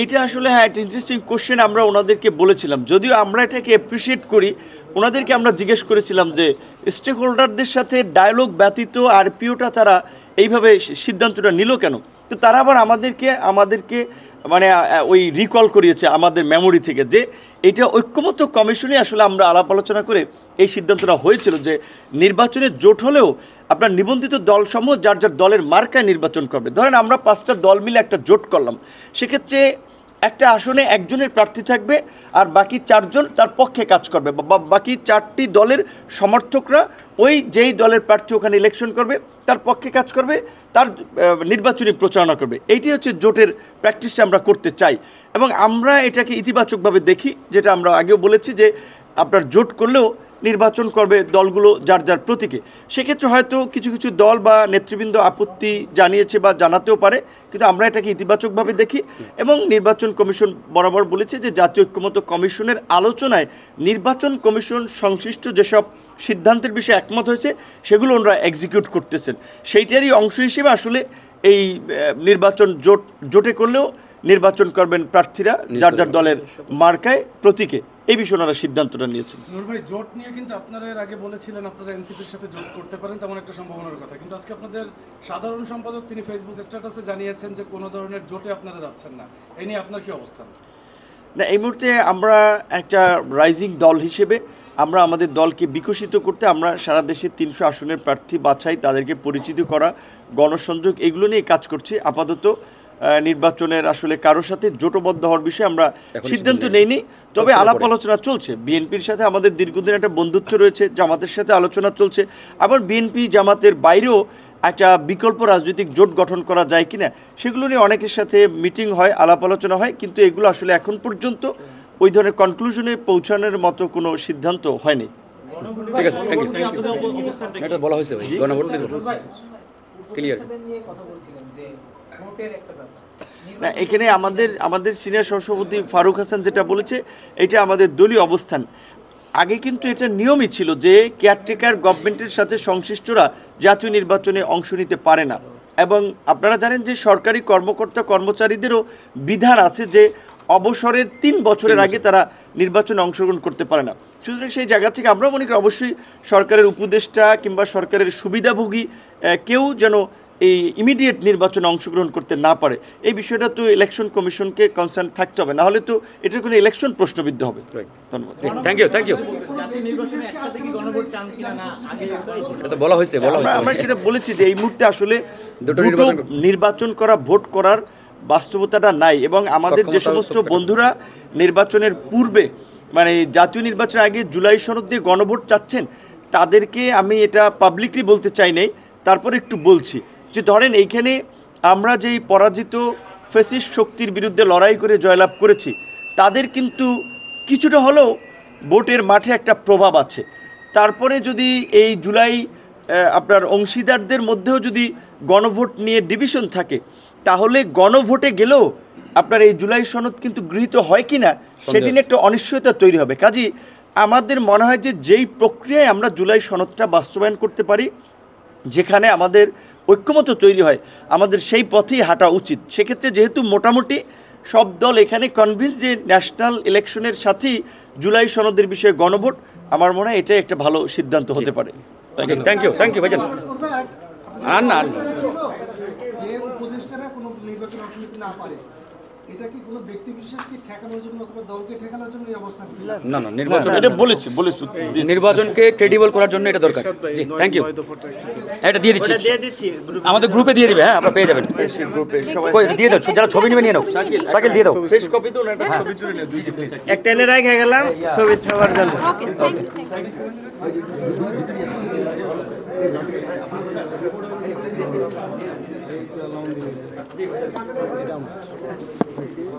এটা আসলে হ্যাঁ, একটা ইন্টারেস্টিং কোশ্চেন। আমরা ওনাদেরকে বলেছিলাম, যদিও আমরা এটাকে অ্যাপ্রিসিয়েট করি, ওনাদেরকে আমরা জিজ্ঞেস করেছিলাম যে স্টেক হোল্ডারদের সাথে ডায়ালগ ব্যতীত আরপিওটা তারা এইভাবে সিদ্ধান্তটা নিল কেন। তো তারা আবার আমাদেরকে মানে ওই রিকল করিয়েছে আমাদের মেমোরি থেকে যে এটা ঐক্যমত্য কমিশনে আসলে আমরা আলাপ আলোচনা করে এই সিদ্ধান্তটা হয়েছিল যে নির্বাচনে জোট হলেও আপনার নিবন্ধিত দলসমূহ যার যার দলের মার্কায় নির্বাচন করবে। ধরেন আমরা 5টা দল মিলে একটা জোট করলাম, সেক্ষেত্রে একটা আসনে একজনের প্রার্থী থাকবে আর বাকি 4জন তার পক্ষে কাজ করবে, বা বাকি 4টি দলের সমর্থকরা ওই যেই দলের প্রার্থী ওখানে ইলেকশন করবে তার পক্ষে কাজ করবে, তার নির্বাচনী প্রচারণা করবে। এইটি হচ্ছে জোটের প্র্যাকটিসটা আমরা করতে চাই এবং আমরা এটাকে ইতিবাচকভাবে দেখি, যেটা আমরা আগেও বলেছি যে আপনার জোট করলেও নির্বাচন করবে দলগুলো যার যার প্রতীকে। সেক্ষেত্রে হয়তো কিছু কিছু দল বা নেতৃবৃন্দ আপত্তি জানিয়েছে বা জানাতেও পারে, কিন্তু আমরা এটাকে ইতিবাচকভাবে দেখি এবং নির্বাচন কমিশন বরাবর বলেছে যে জাতীয় ঐক্যমত্য কমিশনের আলোচনায় নির্বাচন কমিশন সংশ্লিষ্ট যেসব সিদ্ধান্তের বিষয়ে একমত হয়েছে সেগুলো ওনারা এক্সিকিউট করতেছেন। সেইটারই অংশ হিসেবে আসলে এই নির্বাচন জোটে করলেও নির্বাচন করবেন প্রার্থীরা যার যার দলের মার্কায় প্রতীকে। এই বিষয়ে ওনারা সিদ্ধান্তটা নিয়েছেন। নূর ভাই, জোট নিয়ে কিন্তু আপনারা এর আগে বলেছিলেন আপনারা এনসিপির সাথে জোট করতে পারেন তেমন একটা সম্ভাবনার কথা, কিন্তু আজকে আপনাদের সাধারণ সম্পাদক তিনি ফেসবুক স্ট্যাটাসে জানিয়েছেন যে কোনো ধরনের জোটে আপনারা যাচ্ছেন না। এই নিয়ে আপনার কি অবস্থান? না, এই মুহূর্তে আমরা একটা রাইজিং দল হিসেবে আমরা আমাদের দলকে বিকশিত করতে আমরা সারা দেশে 300 আসনের প্রার্থী বাছাই, তাদেরকে পরিচিত করা, গণসংযোগ, এগুলো নিয়ে কাজ করছি। আপাতত নির্বাচনের আসলে কারোর সাথে জোটবদ্ধ হওয়ার বিষয়ে আমরা সিদ্ধান্ত নেইনি, তবে আলাপ আলোচনা চলছে। বিএনপির সাথে আমাদের দীর্ঘদিন একটা বন্ধুত্ব রয়েছে, জামাতের সাথে আলোচনা চলছে, আবার বিএনপি জামাতের বাইরেও একটা বিকল্প রাজনৈতিক জোট গঠন করা যায় কিনা সেগুলো নিয়ে অনেকের সাথে মিটিং হয়, আলাপ আলোচনা হয়, কিন্তু এগুলো আসলে এখন পর্যন্ত ওই ধরনের কনক্লুশনে পৌঁছানোর মতো কোনো সিদ্ধান্ত হয়নি। ঠিক আছে, থ্যাংক ইউ। এটা বলা হয়েছে ভাই, গণভোট ক্লিয়ার। না, এখানে আমাদের সিনিয়র সহসভাপতি ফারুক হাসান যেটা বলেছে এটা আমাদের দলীয় অবস্থান। আগে কিন্তু এটা নিয়মই ছিল যে কেয়ারটেকার গভর্নমেন্টের সাথে সংশ্লিষ্টরা জাতীয় নির্বাচনে অংশ নিতে পারে না, এবং আপনারা জানেন যে সরকারি কর্মকর্তা কর্মচারীদেরও বিধান আছে যে অবসরের 3 বছরের আগে তারা নির্বাচনে অংশগ্রহণ করতে পারে না। সুতরাং সেই জায়গা থেকে আমরা মনে করি অবশ্যই সরকারের উপদেষ্টা কিংবা সরকারের সুবিধাভোগী কেউ যেন এই ইমিডিয়েট নির্বাচনে অংশগ্রহণ করতে না পারে, এই বিষয়টা তো ইলেকশন কমিশনকে কনসার্ন থাকতে হবে, নাহলে তো এটার কোনো ইলেকশন প্রশ্নবিদ্ধ হবে। ধন্যবাদ। Thank you. এটা বলা হয়েছে। আমরা সেটা বলেছি যে এই মুহূর্তে আসলে দুটো নির্বাচন করা, ভোট করার বাস্তবতাটা নাই, এবং আমাদের যে সমস্ত বন্ধুরা নির্বাচনের পূর্বে মানে জাতীয় নির্বাচনের আগে জুলাই সনদ দিয়ে গণভোট চাচ্ছেন তাদেরকে আমি এটা পাবলিকলি বলতে চাই নাই, তারপরে একটু বলছি যে ধরেন এইখানে আমরা যেই পরাজিত ফ্যাসিস্ট শক্তির বিরুদ্ধে লড়াই করে জয়লাভ করেছি তাদের কিন্তু কিছুটা হলেও ভোটের মাঠে একটা প্রভাব আছে। তারপরে যদি এই জুলাই আপনার অংশীদারদের মধ্যেও যদি গণভোট নিয়ে ডিভিশন থাকে তাহলে গণভোটে গেলেও আপনার এই জুলাই সনদ কিন্তু গৃহীত হয় কি না সেটি নিয়ে একটা অনিশ্চয়তা তৈরি হবে। কাজেই আমাদের মনে হয় যে যেই প্রক্রিয়ায় আমরা জুলাই সনদটা বাস্তবায়ন করতে পারি, যেখানে আমাদের ঐক্যমত তৈরি হয়, আমাদের সেই পথেই হাঁটা উচিত। সেক্ষেত্রে যেহেতু মোটামুটি সব দল এখানে কনভিন্স যে ন্যাশনাল ইলেকশনের সাথেই জুলাই সনদের বিষয়ে গণভোট, আমার মনে হয় এটাই একটা ভালো সিদ্ধান্ত হতে পারে। থ্যাংক ইউ ভাইজান। না যে উপদেষ্টারা কোনো নির্বাচন অংশ নিতে না পারে, এটা কি কোনো ব্যক্তি বিশেষকে ঠেকানোর জন্য অথবা দলকে ঠেকানোর জন্য এই অবস্থান? না, নির্বাচন এটা বলেছি নির্বাচনকে ক্রেডিবল করার জন্য এটা দরকার। জি, থ্যাংক ইউ। এটা দিয়ে দিচ্ছি, আমাদের গ্রুপে দিয়ে দিবে। হ্যাঁ, আপনারা পেয়ে যাবেন গ্রুপে। সবাই দিয়ে দাও, যারা ছবি নেবে নিয়ে নাও। সাইকেল দিয়ে দাও, ফ্রেশ কপি তো না, একটা ছবি তুলে নে, দুইটা প্লিজ। একটা এনে রেখে গেলাম ছবি সবার জন্য।